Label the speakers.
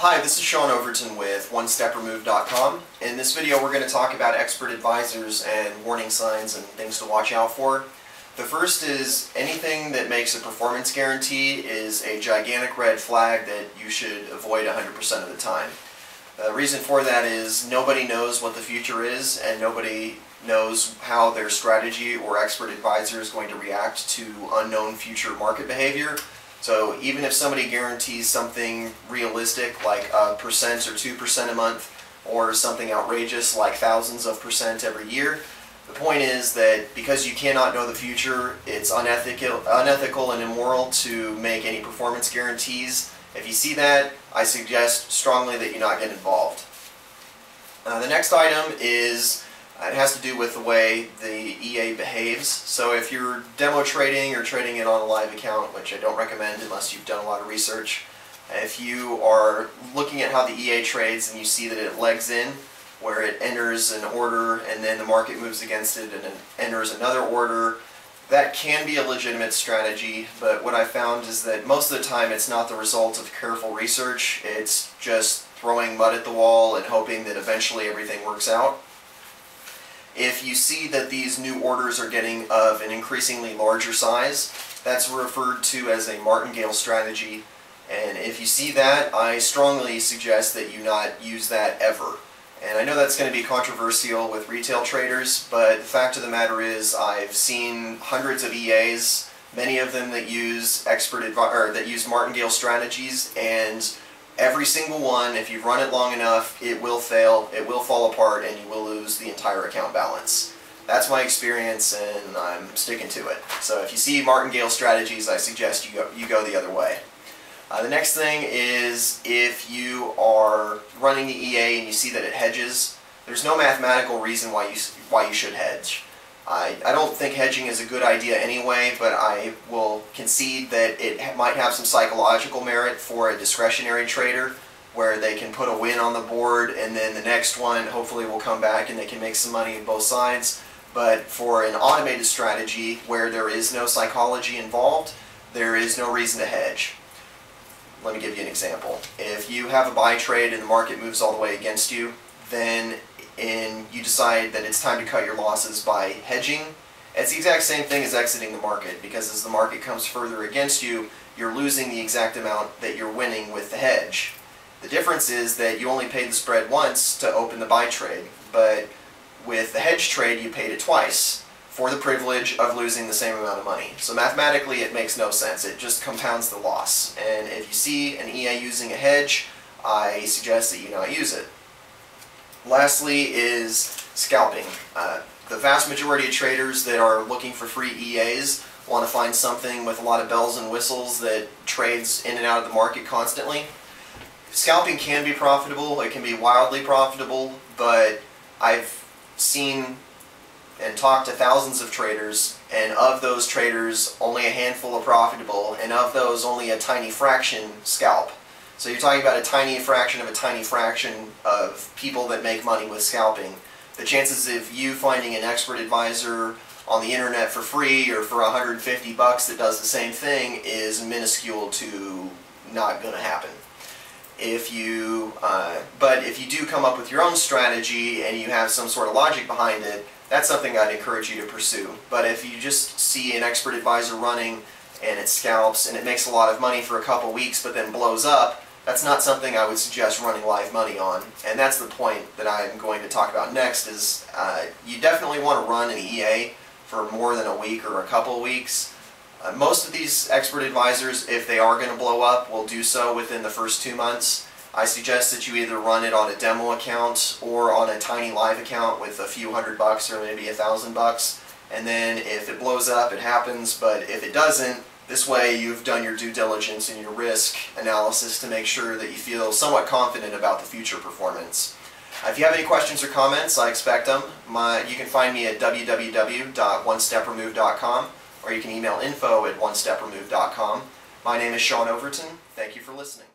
Speaker 1: Hi, this is Sean Overton with OneStepRemoved.com. In this video we're going to talk about expert advisors and warning signs and things to watch out for. The first is anything that makes a performance guarantee is a gigantic red flag that you should avoid 100% of the time. The reason for that is nobody knows what the future is and nobody knows how their strategy or expert advisor is going to react to unknown future market behavior. So even if somebody guarantees something realistic like 1% or 2% a month or something outrageous like thousands of percent every year, the point is that because you cannot know the future, it's unethical and immoral to make any performance guarantees. If you see that, I suggest strongly that you not get involved. The next item is it has to do with the way the EA behaves. So if you're demo trading or trading it on a live account, which I don't recommend unless you've done a lot of research, if you are looking at how the EA trades and you see that it legs in, where it enters an order and then the market moves against it and it enters another order, that can be a legitimate strategy, but what I found is that most of the time it's not the result of careful research. It's just throwing mud at the wall and hoping that eventually everything works out. If you see that these new orders are getting of an increasingly larger size, that's referred to as a martingale strategy. And if you see that, I strongly suggest that you not use that ever. And I know that's going to be controversial with retail traders, but the fact of the matter is I've seen hundreds of EAs, many of them that use martingale strategies, and every single one, if you run it long enough, it will fail, it will fall apart, and you will lose the entire account balance. That's my experience, and I'm sticking to it. So if you see martingale strategies, I suggest you go the other way. The next thing is if you are running the EA and you see that it hedges, there's no mathematical reason why you should hedge. I don't think hedging is a good idea anyway, but I will concede that it might have some psychological merit for a discretionary trader where they can put a win on the board and then the next one hopefully will come back and they can make some money on both sides. But for an automated strategy where there is no psychology involved, there is no reason to hedge. Let me give you an example. If you have a buy trade and the market moves all the way against you, then you decide that it's time to cut your losses by hedging, it's the exact same thing as exiting the market, because as the market comes further against you, you're losing the exact amount that you're winning with the hedge. The difference is that you only paid the spread once to open the buy trade, but with the hedge trade you paid it twice for the privilege of losing the same amount of money. So mathematically it makes no sense, it just compounds the loss. And if you see an EA using a hedge, I suggest that you not use it. Lastly is scalping. The vast majority of traders that are looking for free EAs want to find something with a lot of bells and whistles that trades in and out of the market constantly. Scalping can be profitable, it can be wildly profitable, but I've seen and talked to thousands of traders, and of those traders only a handful are profitable, and of those only a tiny fraction scalp. So you're talking about a tiny fraction of people that make money with scalping. The chances of you finding an expert advisor on the internet for free or for $150 that does the same thing is minuscule to not going to happen. But if you do come up with your own strategy and you have some sort of logic behind it, that's something I'd encourage you to pursue. But if you just see an expert advisor running and it scalps and it makes a lot of money for a couple weeks but then blows up, that's not something I would suggest running live money on. And that's the point that I'm going to talk about next is you definitely want to run an EA for more than a week or a couple of weeks. Most of these expert advisors, if they are going to blow up, will do so within the first 2 months. I suggest that you either run it on a demo account or on a tiny live account with a few $100 or maybe $1,000. And then if it blows up, it happens, but if it doesn't, this way you've done your due diligence and your risk analysis to make sure that you feel somewhat confident about the future performance. If you have any questions or comments, I expect them. You can find me at www.onestepremoved.com or you can email info@onestepremoved.com. My name is Sean Overton. Thank you for listening.